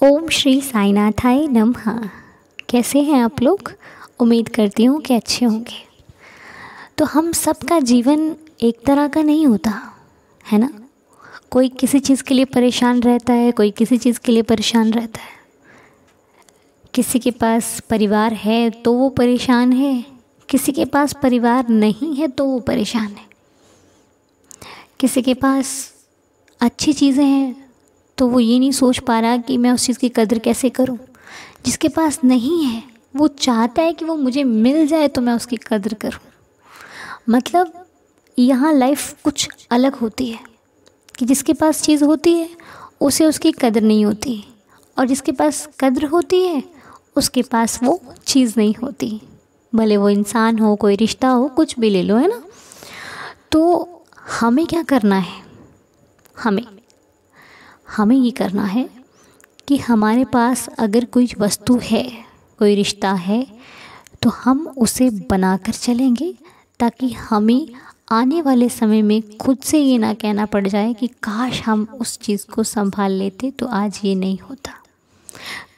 ओम श्री साईनाथाय नमः। कैसे हैं आप लोग? उम्मीद करती हूँ कि अच्छे होंगे। तो हम सबका जीवन एक तरह का नहीं होता है ना। कोई किसी चीज़ के लिए परेशान रहता है, कोई किसी चीज़ के लिए परेशान रहता है। किसी के पास परिवार है तो वो परेशान है, किसी के पास परिवार नहीं है तो वो परेशान है। किसी के पास अच्छी चीज़ें हैं तो वो ये नहीं सोच पा रहा कि मैं उस चीज़ की कदर कैसे करूं। जिसके पास नहीं है वो चाहता है कि वो मुझे मिल जाए तो मैं उसकी कदर करूं। मतलब यहाँ लाइफ कुछ अलग होती है कि जिसके पास चीज़ होती है उसे उसकी कदर नहीं होती, और जिसके पास कदर होती है उसके पास वो चीज़ नहीं होती। भले वो इंसान हो, कोई रिश्ता हो, कुछ भी ले लो, है ना। तो हमें क्या करना है? हमें ये करना है कि हमारे पास अगर कोई वस्तु है, कोई रिश्ता है, तो हम उसे बनाकर चलेंगे ताकि हमें आने वाले समय में खुद से ये ना कहना पड़ जाए कि काश हम उस चीज़ को संभाल लेते तो आज ये नहीं होता,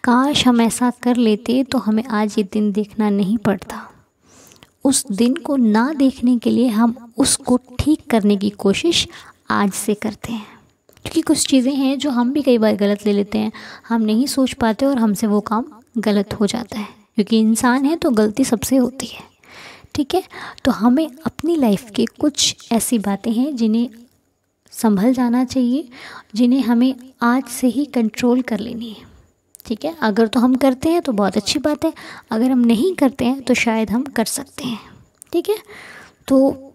काश हम ऐसा कर लेते तो हमें आज ये दिन देखना नहीं पड़ता। उस दिन को ना देखने के लिए हम उसको ठीक करने की कोशिश आज से करते हैं। क्योंकि कुछ चीज़ें हैं जो हम भी कई बार गलत ले लेते हैं, हम नहीं सोच पाते और हमसे वो काम गलत हो जाता है। क्योंकि इंसान है तो गलती सबसे होती है, ठीक है। तो हमें अपनी लाइफ के कुछ ऐसी बातें हैं जिन्हें संभल जाना चाहिए, जिन्हें हमें आज से ही कंट्रोल कर लेनी है, ठीक है। अगर तो हम करते हैं तो बहुत अच्छी बात है, अगर हम नहीं करते हैं तो शायद हम कर सकते हैं, ठीक है। तो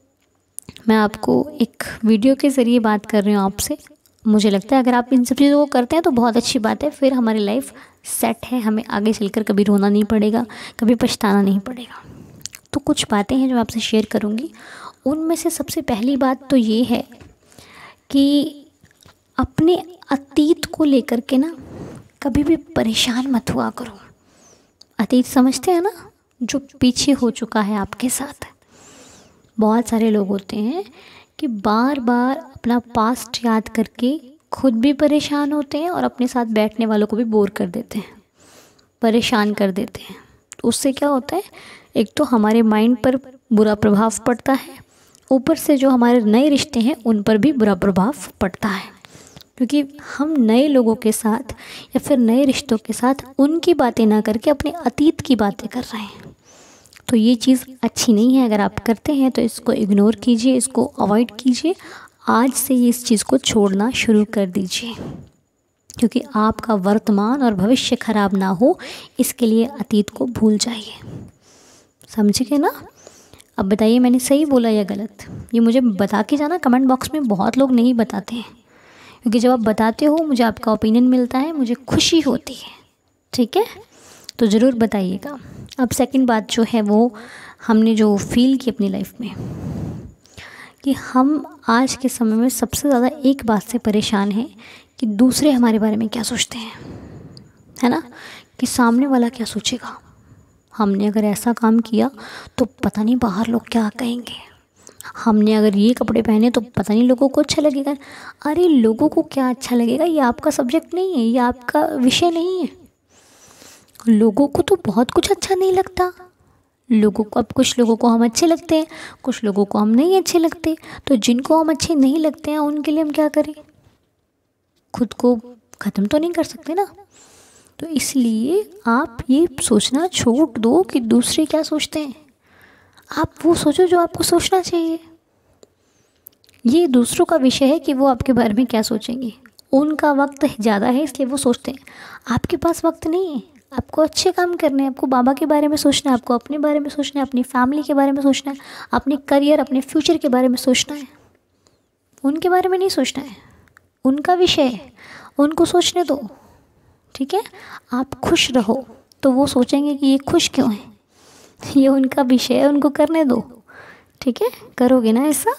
मैं आपको एक वीडियो के ज़रिए बात कर रही हूँ आपसे। मुझे लगता है अगर आप इन सब चीज़ों को करते हैं तो बहुत अच्छी बात है, फिर हमारी लाइफ सेट है, हमें आगे चलकर कभी रोना नहीं पड़ेगा, कभी पछताना नहीं पड़ेगा। तो कुछ बातें हैं जो आपसे शेयर करूँगी। उनमें से सबसे पहली बात तो ये है कि अपने अतीत को लेकर के ना कभी भी परेशान मत हुआ करो। अतीत समझते हैं ना, जो पीछे हो चुका है आपके साथ। बहुत सारे लोग होते हैं कि बार बार अपना पास्ट याद करके खुद भी परेशान होते हैं और अपने साथ बैठने वालों को भी बोर कर देते हैं, परेशान कर देते हैं। उससे क्या होता है, एक तो हमारे माइंड पर बुरा प्रभाव पड़ता है, ऊपर से जो हमारे नए रिश्ते हैं उन पर भी बुरा प्रभाव पड़ता है। क्योंकि हम नए लोगों के साथ या फिर नए रिश्तों के साथ उनकी बातें ना करके अपने अतीत की बातें कर रहे हैं। तो ये चीज़ अच्छी नहीं है। अगर आप करते हैं तो इसको इग्नोर कीजिए, इसको अवॉइड कीजिए। आज से ही इस चीज़ को छोड़ना शुरू कर दीजिए, क्योंकि आपका वर्तमान और भविष्य खराब ना हो इसके लिए अतीत को भूल जाइए। समझ गए ना? अब बताइए मैंने सही बोला या गलत? ये मुझे बता के जाना कमेंट बॉक्स में। बहुत लोग नहीं बताते हैं, क्योंकि जब आप बताते हो मुझे आपका ओपिनियन मिलता है, मुझे खुशी होती है, ठीक है। तो ज़रूर बताइएगा। अब सेकंड बात जो है वो हमने जो फील की अपनी लाइफ में, कि हम आज के समय में सबसे ज़्यादा एक बात से परेशान हैं कि दूसरे हमारे बारे में क्या सोचते हैं, है ना। कि सामने वाला क्या सोचेगा, हमने अगर ऐसा काम किया तो पता नहीं बाहर लोग क्या कहेंगे, हमने अगर ये कपड़े पहने तो पता नहीं लोगों को अच्छा लगेगा। अरे लोगों को क्या अच्छा लगेगा, ये आपका सब्जेक्ट नहीं है, ये आपका विषय नहीं है। लोगों को तो बहुत कुछ अच्छा नहीं लगता। लोगों को, अब कुछ लोगों को हम अच्छे लगते हैं, कुछ लोगों को हम नहीं अच्छे लगते। तो जिनको हम अच्छे नहीं लगते हैं उनके लिए हम क्या करें? खुद को ख़त्म तो नहीं कर सकते ना। तो इसलिए आप ये सोचना छोड़ दो कि दूसरे क्या सोचते हैं। आप वो सोचो जो आपको सोचना चाहिए। ये दूसरों का विषय है कि वो आपके बारे में क्या सोचेंगे। उनका वक्त ज़्यादा है इसलिए वो सोचते हैं, आपके पास वक्त नहीं है। आपको अच्छे काम करने हैं, आपको बाबा के बारे में सोचना है, आपको अपने बारे में सोचना है, अपनी फैमिली के बारे में सोचना है, अपने करियर, अपने फ्यूचर के बारे में सोचना है। उनके बारे में नहीं सोचना है, उनका विषय है, उनको सोचने दो, ठीक है। आप खुश रहो तो वो सोचेंगे कि ये खुश क्यों है, ये उनका विषय है, उनको करने दो, ठीक है। करोगे ना ऐसा?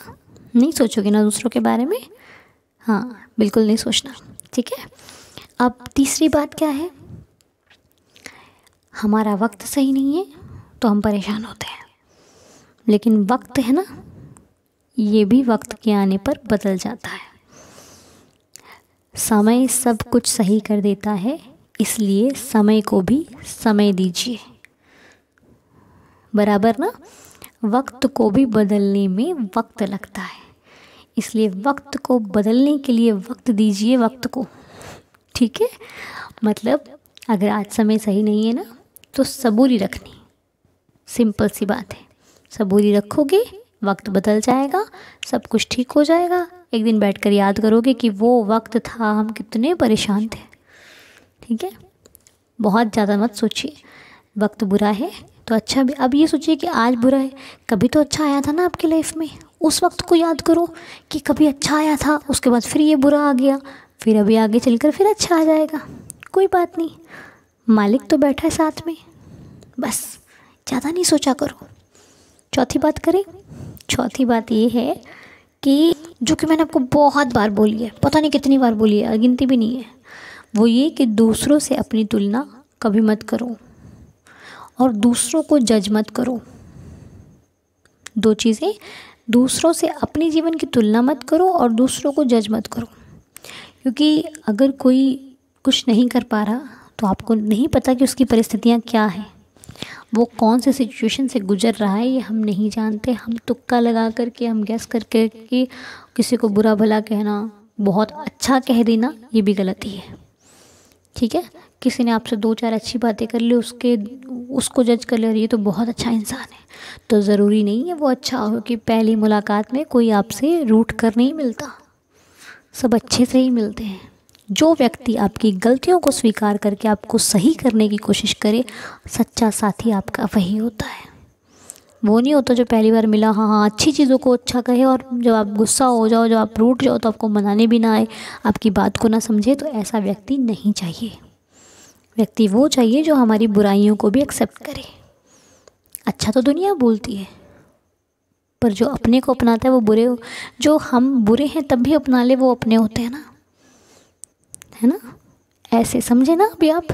नहीं सोचोगे ना दूसरों के बारे में? हाँ, बिल्कुल नहीं सोचना, ठीक है। अब तीसरी बात क्या है, हमारा वक्त सही नहीं है तो हम परेशान होते हैं, लेकिन वक्त है ना, ये भी वक्त के आने पर बदल जाता है। समय सब कुछ सही कर देता है, इसलिए समय को भी समय दीजिए। बराबर ना? वक्त को भी बदलने में वक्त लगता है, इसलिए वक्त को बदलने के लिए वक्त दीजिए वक्त को। ठीक है? मतलब अगर आज समय सही नहीं है ना, तो सबूरी रखनी। सिंपल सी बात है, सबूरी रखोगे, वक्त बदल जाएगा, सब कुछ ठीक हो जाएगा। एक दिन बैठकर याद करोगे कि वो वक्त था, हम कितने परेशान थे। ठीक है? बहुत ज़्यादा मत सोचिए। वक्त बुरा है तो अच्छा भी, अब ये सोचिए कि आज बुरा है, कभी तो अच्छा आया था ना आपकी लाइफ में, उस वक्त को याद करो कि कभी अच्छा आया था, उसके बाद फिर ये बुरा आ गया, फिर अभी आगे चलकर फिर अच्छा आ जाएगा। कोई बात नहीं, मालिक तो बैठा है साथ में। बस ज़्यादा नहीं सोचा करो। चौथी बात करें। चौथी बात ये है कि जो कि मैंने आपको बहुत बार बोली है, पता नहीं कितनी बार बोली है, गिनती भी नहीं है, वो ये कि दूसरों से अपनी तुलना कभी मत करो और दूसरों को जज मत करो। दो चीज़ें, दूसरों से अपने जीवन की तुलना मत करो और दूसरों को जज मत करो। क्योंकि अगर कोई कुछ नहीं कर पा रहा तो आपको नहीं पता कि उसकी परिस्थितियाँ क्या हैं, वो कौन से सिचुएशन से गुजर रहा है, ये हम नहीं जानते। हम तुक्का लगा करके, हम गैस करके कि किसी को बुरा भला कहना, बहुत अच्छा कह देना, ये भी गलती है। ठीक है? किसी ने आपसे दो चार अच्छी बातें कर ली, उसको जज कर ले, और ये तो बहुत अच्छा इंसान है, तो ज़रूरी नहीं है वो अच्छा हो। कि पहली मुलाकात में कोई आपसे रूठ कर नहीं मिलता, सब अच्छे से ही मिलते हैं। जो व्यक्ति आपकी गलतियों को स्वीकार करके आपको सही करने की कोशिश करे, सच्चा साथी आपका वही होता है। वो नहीं होता जो पहली बार मिला हाँ अच्छी चीज़ों को अच्छा कहे, और जब आप गुस्सा हो जाओ, जब आप रूठ जाओ तो आपको मनाने भी ना आए, आपकी बात को ना समझे। तो ऐसा व्यक्ति नहीं चाहिए। व्यक्ति वो चाहिए जो हमारी बुराइयों को भी एक्सेप्ट करे। अच्छा तो दुनिया बोलती है, पर जो अपने को अपनाता है वो बुरे हो। जो हम बुरे हैं तब भी अपना ले, वो अपने होते हैं ना, है ना? ऐसे समझे ना अभी आप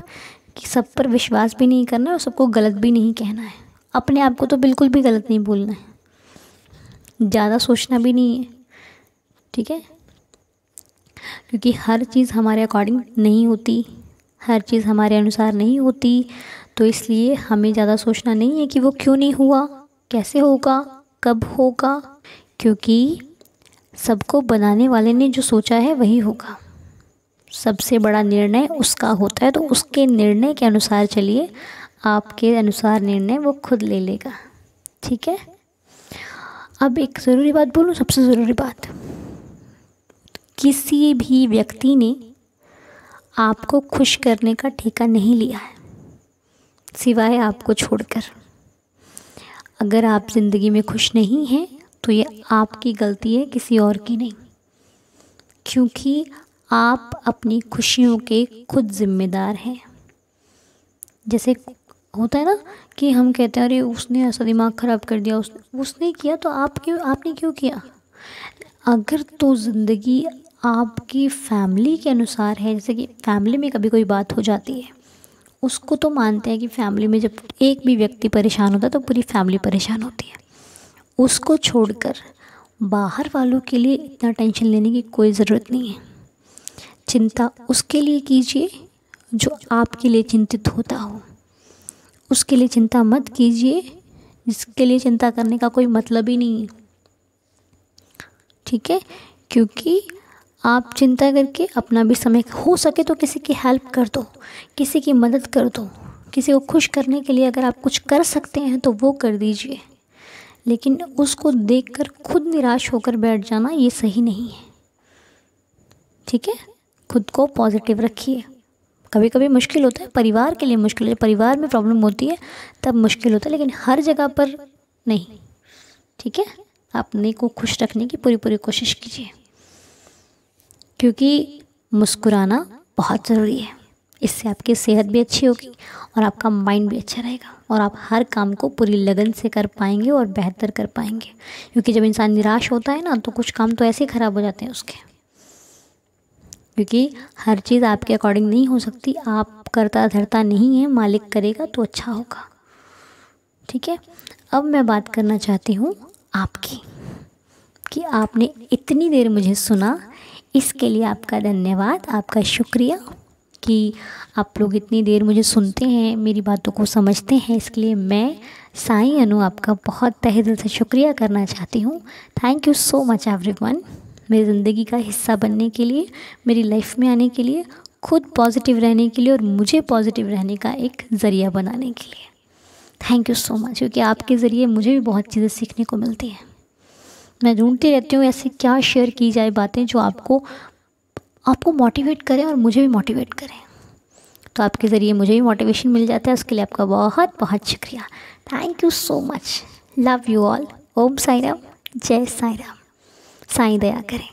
कि सब पर विश्वास भी नहीं करना है और सबको गलत भी नहीं कहना है। अपने आप को तो बिल्कुल भी गलत नहीं बोलना है, ज़्यादा सोचना भी नहीं है। ठीक है? क्योंकि हर चीज़ हमारे अकॉर्डिंग नहीं होती, हर चीज़ हमारे अनुसार नहीं होती, तो इसलिए हमें ज़्यादा सोचना नहीं है कि वो क्यों नहीं हुआ, कैसे होगा, कब होगा। क्योंकि सबको बनाने वाले ने जो सोचा है वही होगा। सबसे बड़ा निर्णय उसका होता है, तो उसके निर्णय के अनुसार चलिए, आपके अनुसार निर्णय वो खुद ले लेगा। ठीक है? अब एक ज़रूरी बात बोलूँ, सबसे ज़रूरी बात, किसी भी व्यक्ति ने आपको खुश करने का ठेका नहीं लिया है सिवाय आपको छोड़कर। अगर आप ज़िंदगी में खुश नहीं हैं तो ये आपकी गलती है, किसी और की नहीं। क्योंकि आप अपनी खुशियों के खुद जिम्मेदार हैं। जैसे होता है ना कि हम कहते हैं अरे उसने ऐसा दिमाग ख़राब कर दिया, उसने किया तो आपने क्यों किया? अगर तो ज़िंदगी आपकी फैमिली के अनुसार है, जैसे कि फैमिली में कभी कोई बात हो जाती है, उसको तो मानते हैं कि फैमिली में जब एक भी व्यक्ति परेशान होता है तो पूरी फैमिली परेशान होती है। उसको छोड़कर बाहर वालों के लिए इतना टेंशन लेने की कोई ज़रूरत नहीं है। चिंता उसके लिए कीजिए जो आपके लिए चिंतित होता हो। उसके लिए चिंता मत कीजिए जिसके लिए चिंता करने का कोई मतलब ही नहीं है। ठीक है? क्योंकि आप चिंता करके अपना भी समय, हो सके तो किसी की हेल्प कर दो, किसी की मदद कर दो, किसी को खुश करने के लिए अगर आप कुछ कर सकते हैं तो वो कर दीजिए। लेकिन उसको देखकर खुद निराश होकर बैठ जाना ये सही नहीं है। ठीक है? खुद को पॉजिटिव रखिए। कभी कभी मुश्किल होता है, परिवार के लिए मुश्किल है, परिवार में प्रॉब्लम होती है तब मुश्किल होता है, लेकिन हर जगह पर नहीं। ठीक है? अपने को खुश रखने की पूरी कोशिश कीजिए, क्योंकि मुस्कुराना बहुत ज़रूरी है। इससे आपकी सेहत भी अच्छी होगी और आपका माइंड भी अच्छा रहेगा, और आप हर काम को पूरी लगन से कर पाएंगे और बेहतर कर पाएंगे। क्योंकि जब इंसान निराश होता है ना, तो कुछ काम तो ऐसे ही ख़राब हो जाते हैं उसके, क्योंकि हर चीज़ आपके अकॉर्डिंग नहीं हो सकती। आप करता धरता नहीं है, मालिक करेगा तो अच्छा होगा। ठीक है? अब मैं बात करना चाहती हूँ आपकी, कि आपने इतनी देर मुझे सुना, इसके लिए आपका धन्यवाद, आपका शुक्रिया। कि आप लोग इतनी देर मुझे सुनते हैं, मेरी बातों को समझते हैं। इसके लिए मैं साई अनु आपका बहुत तहे दिल से शुक्रिया करना चाहती हूँ। Thank you so much everyone, मेरी ज़िंदगी का हिस्सा बनने के लिए, मेरी लाइफ में आने के लिए, खुद पॉजिटिव रहने के लिए और मुझे पॉजिटिव रहने का एक ज़रिया बनाने के लिए। थैंक यू सो मच, क्योंकि आपके ज़रिए मुझे भी बहुत चीज़ें सीखने को मिलती हैं। मैं ढूंढती रहती हूँ ऐसे क्या शेयर की जाए बातें जो आपको मोटिवेट करें और मुझे भी मोटिवेट करें। तो आपके ज़रिए मुझे भी मोटिवेशन मिल जाता है, उसके लिए आपका बहुत बहुत शुक्रिया। Thank you so much, love you all. Om Sai Ram, जय साई राम, साईं दया करें।